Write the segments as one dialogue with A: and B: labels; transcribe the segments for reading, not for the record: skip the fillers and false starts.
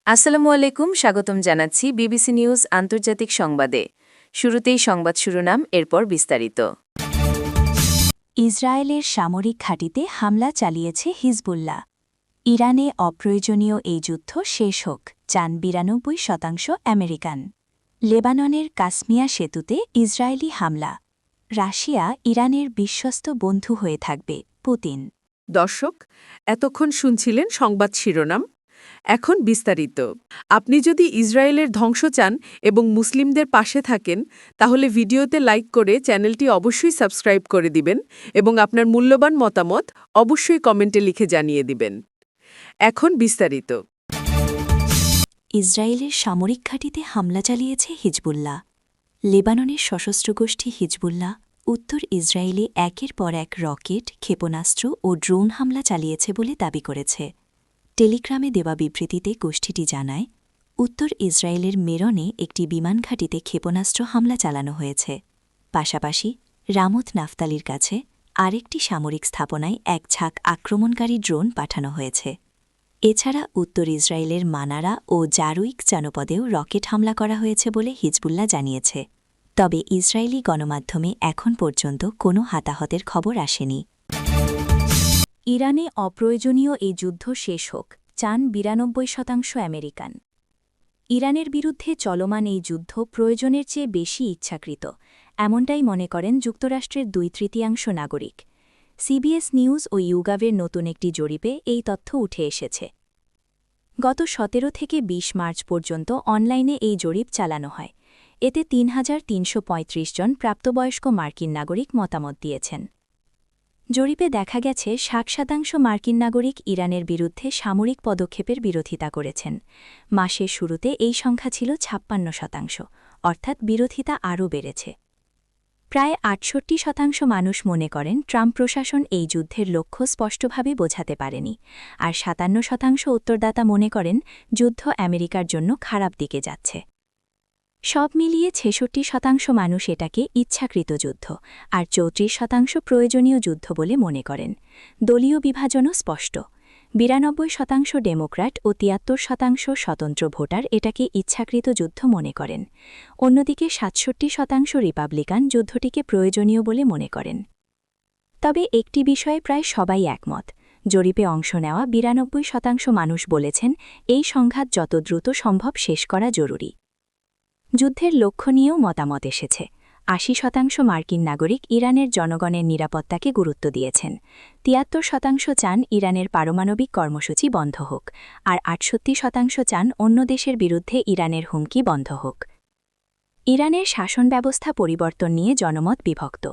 A: আসসালামু আলাইকুম, স্বাগতম জানাচ্ছি বিবিসি নিউজ আন্তর্জাতিক সংবাদে। শুরুতেই সংবাদ শিরোনাম, এরপর বিস্তারিত।
B: ইসরায়েলের সামরিক ঘাঁটিতে হামলা চালিয়েছে হিজবুল্লাহ। ইরানে অপ্রয়োজনীয় এই যুদ্ধ শেষ হোক, চান ৯২% আমেরিকান। লেবাননের কাসমিয়া সেতুতে ইসরায়েলি হামলা। রাশিয়া ইরানের বিশ্বস্ত বন্ধু হয়ে থাকবে, পুতিন।
C: দর্শক, এতক্ষণ শুনছিলেন সংবাদ শিরোনাম। এখন বিস্তারিত। আপনি যদি ইসরায়েলের ধ্বংস চান এবং মুসলিমদের পাশে থাকেন, তাহলে ভিডিওতে লাইক করে চ্যানেলটি অবশ্যই সাবস্ক্রাইব করে দিবেন এবং আপনার মূল্যবান মতামত অবশ্যই কমেন্টে লিখে জানিয়ে দিবেন। এখন বিস্তারিত।
B: ইসরায়েলের সামরিক ঘাঁটিতে হামলা চালিয়েছে হিজবুল্লাহ। লেবাননের সশস্ত্র গোষ্ঠী হিজবুল্লাহ উত্তর ইসরায়েলে একের পর এক রকেট, ক্ষেপণাস্ত্র ও ড্রোন হামলা চালিয়েছে বলে দাবি করেছে। টেলিগ্রামে দেওয়া বিবৃতিতে গোষ্ঠীটি জানায়, উত্তর ইসরায়েলের মেরনে একটি বিমান ঘাঁটিতে ক্ষেপণাস্ত্র হামলা চালানো হয়েছে। পাশাপাশি রামত নাফতালির কাছে আরেকটি সামরিক স্থাপনায় এক ঝাঁক আক্রমণকারী ড্রোন পাঠানো হয়েছে। এছাড়া উত্তর ইসরায়েলের মানারা ও জারুইক জনপদেও রকেট হামলা করা হয়েছে বলে হিজবুল্লাহ জানিয়েছে। তবে ইসরায়েলি গণমাধ্যমে এখন পর্যন্ত কোনো হতাহতের খবর আসেনি। ইরানে অপ্রয়োজনীয় এই যুদ্ধ শেষ হোক, চান ৯২% আমেরিকান। ইরানের বিরুদ্ধে চলমান এই যুদ্ধ প্রয়োজনের চেয়ে বেশি ইচ্ছাকৃত, এমনটাই মনে করেন যুক্তরাষ্ট্রের ২/৩ নাগরিক। সিবিএস নিউজ ও ইউগাভের নতুন একটি জরিপে এই তথ্য উঠে এসেছে। গত ১৭ থেকে ২০ মার্চ পর্যন্ত অনলাইনে এই জরিপ চালানো হয়। এতে ৩,৩৩৫ জন প্রাপ্তবয়স্ক মার্কিন নাগরিক মতামত দিয়েছেন। জরিপে দেখা গেছে ৬০% মার্কিন নাগরিক ইরানের বিরুদ্ধে সামরিক পদক্ষেপের বিরোধিতা করেছেন। মাসের শুরুতে এই সংখ্যা ছিল ৫৬%, অর্থাৎ বিরোধিতা আরও বেড়েছে। প্রায় ৬৮% মানুষ মনে করেন ট্রাম্প প্রশাসন এই যুদ্ধের লক্ষ্য স্পষ্টভাবে বোঝাতে পারেনি, আর ৫৭% উত্তরদাতা মনে করেন যুদ্ধ আমেরিকার জন্য খারাপ দিকে যাচ্ছে। সব মিলিয়ে ৬৬% মানুষ এটাকে ইচ্ছাকৃত যুদ্ধ, আর ৩৪% প্রয়োজনীয় যুদ্ধ বলে মনে করেন। দলীয় বিভাজনও স্পষ্ট। ৯২% ডেমোক্র্যাট ও ৭৩% স্বতন্ত্র ভোটার এটাকে ইচ্ছাকৃত যুদ্ধ মনে করেন। অন্যদিকে ৬৭% রিপাবলিকান যুদ্ধটিকে প্রয়োজনীয় বলে মনে করেন। তবে একটি বিষয়ে প্রায় সবাই একমত। জরিপে অংশ নেওয়া ৯২% মানুষ বলেছেন এই সংঘাত যত দ্রুত সম্ভব শেষ করা জরুরি। যুদ্ধের লক্ষ্য নিয়েও মতামত এসেছে। ৮০% মার্কিন নাগরিক ইরানের জনগণের নিরাপত্তাকে গুরুত্ব দিয়েছেন। ৭৩% চান ইরানের পারমাণবিক কর্মসূচি বন্ধ হোক, আর ৬৮% চান অন্য দেশের বিরুদ্ধে ইরানের হুমকি বন্ধ হোক। ইরানের শাসন ব্যবস্থা পরিবর্তন নিয়ে জনমত বিভক্ত।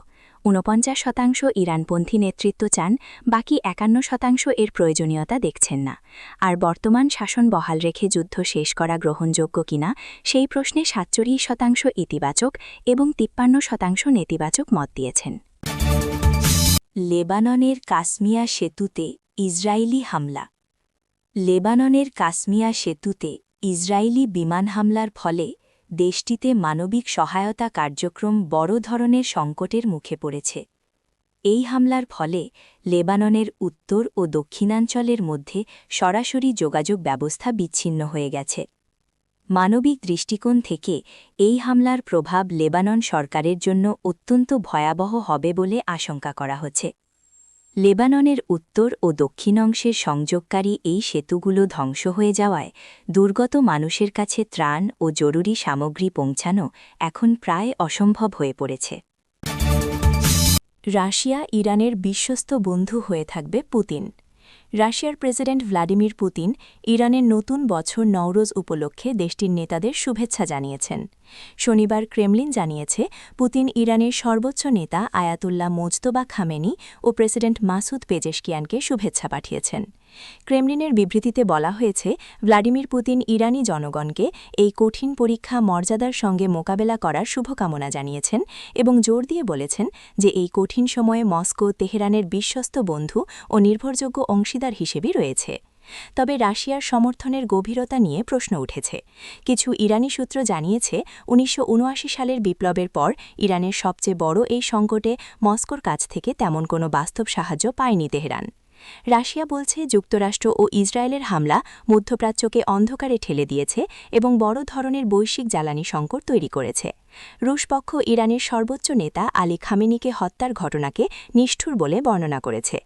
B: ৪৯% ইরানপন্থী নেতৃত্ব চান, বাকি ৫১% এর প্রয়োজনীয়তা দেখছেন না। আর বর্তমান শাসন বহাল রেখে যুদ্ধ শেষ করা গ্রহণযোগ্য কিনা সেই প্রশ্নে ৪৭% ইতিবাচক এবং ৫৩% নেতিবাচক মত দিয়েছেন। লেবাননের কাসমিয়া সেতুতে ইসরায়েলি হামলা। লেবাননের কাসমিয়া সেতুতে ইসরায়েলি বিমান হামলার ফলে দেশটিতে মানবিক সহায়তা কার্যক্রম বড় ধরনের সংকটের মুখে পড়েছে। এই হামলার ফলে লেবাননের উত্তর ও দক্ষিণাঞ্চলের মধ্যে সরাসরি যোগাযোগ ব্যবস্থা বিচ্ছিন্ন হয়ে গেছে। মানবিক দৃষ্টিকোণ থেকে এই হামলার প্রভাব লেবানন সরকারের জন্য অত্যন্ত ভয়াবহ হবে বলে আশঙ্কা করা হচ্ছে। লেবাননের উত্তর ও দক্ষিণ অংশের সংযোগকারী এই সেতুগুলো ধ্বংস হয়ে যাওয়ায় দুর্গত মানুষের কাছে ত্রাণ ও জরুরি সামগ্রী পৌঁছানো এখন প্রায় অসম্ভব হয়ে পড়েছে। রাশিয়া ইরানের বিশ্বস্ত বন্ধু হয়ে থাকবে, পুতিন। রাশিয়ার প্রেসিডেন্ট ভ্লাদিমির পুতিন ইরানের নতুন বছর নওরোজ উপলক্ষে দেশটির নেতাদের শুভেচ্ছা জানিয়েছেন। শনিবার ক্রেমলিন জানিয়েছে, পুতিন ইরানের সর্বোচ্চ নেতা আয়াতুল্লাহ মোজতবা খামেনি ও প্রেসিডেন্ট মাসুদ পেজেশকিয়ানকে শুভেচ্ছা পাঠিয়েছেন। ক্রেমলিনের বিবৃতিতে বলা হয়েছে, ভ্লাদিমির পুতিন ইরানি জনগণকে এই কঠিন পরীক্ষা মর্যাদার সঙ্গে মোকাবেলা করার শুভকামনা জানিয়েছেন এবং জোর দিয়ে বলেছেন যে এই কঠিন সময়ে মস্কো তেহরানের বিশ্বস্ত বন্ধু ও নির্ভরযোগ্য অংশীদার হিসেবেই রয়েছে। তবে রাশিয়ার সমর্থনের গভীরতা নিয়ে প্রশ্ন উঠেছে। কিছু ইরানি সূত্র জানিয়েছে, ১৯৭৯ সালের বিপ্লবের পর ইরানের সবচেয়ে বড় এই সংকটে মস্কোর কাছ থেকে তেমন কোনো বাস্তব সাহায্য পায়নি তেহরান। রাশিয়া বলছে যুক্তরাষ্ট্র ও ইসরায়েলের হামলা মধ্যপ্রাচ্যকে অন্ধকারে ঠেলে দিয়েছে এবং বড় ধরনের বৈশ্বিক জ্বালানি সংকট তৈরি করেছে। রুশ পক্ষ ইরানের সর্বোচ্চ নেতা আলী খামেনিকে হত্যার ঘটনাকে নিষ্ঠুর বলে বর্ণনা করেছে।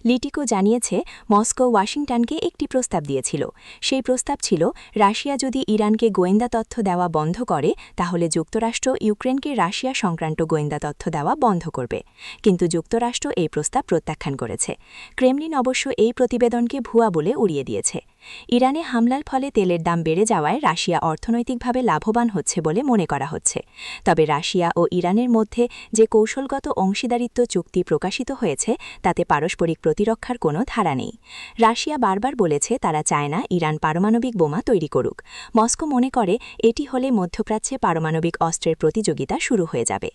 B: লিটিকো জানিয়েছে মস্কো ওয়াশিংটনকে একটি প্রস্তাব দিয়েছিল। সেই প্রস্তাব ছিল রাশিয়া যদি ইরানকে গোয়েন্দা তথ্য দেওয়া বন্ধ করে তাহলে যুক্তরাষ্ট্র ইউক্রেনকে রাশিয়া সংক্রান্ত গোয়েন্দা তথ্য দেওয়া বন্ধ করবে। কিন্তু যুক্তরাষ্ট্র এই প্রস্তাব প্রত্যাখ্যান করেছে। ক্রেমলিন অবশ্য এই প্রতিবেদনকে ভুয়া বলে উড়িয়ে দিয়েছে। ইরানে হামলার ফলে তেলের দাম বেড়ে যাওয়ায় রাশিয়া অর্থনৈতিকভাবে লাভবান হচ্ছে বলে মনে করা হচ্ছে। তবে রাশিয়া ও ইরানের মধ্যে যে কৌশলগত অংশীদারিত্ব চুক্তি প্রকাশিত হয়েছে তাতে পারস্পরিক প্রতিরক্ষার কোনো ধারা নেই। রাশিয়া বারবার বলেছে তারা চায় না ইরান পারমাণবিক বোমা তৈরি করুক। মস্কো মনে করে এটি হলে মধ্যপ্রাচ্যে পারমাণবিক অস্ত্রের প্রতিযোগিতা শুরু হয়ে যাবে।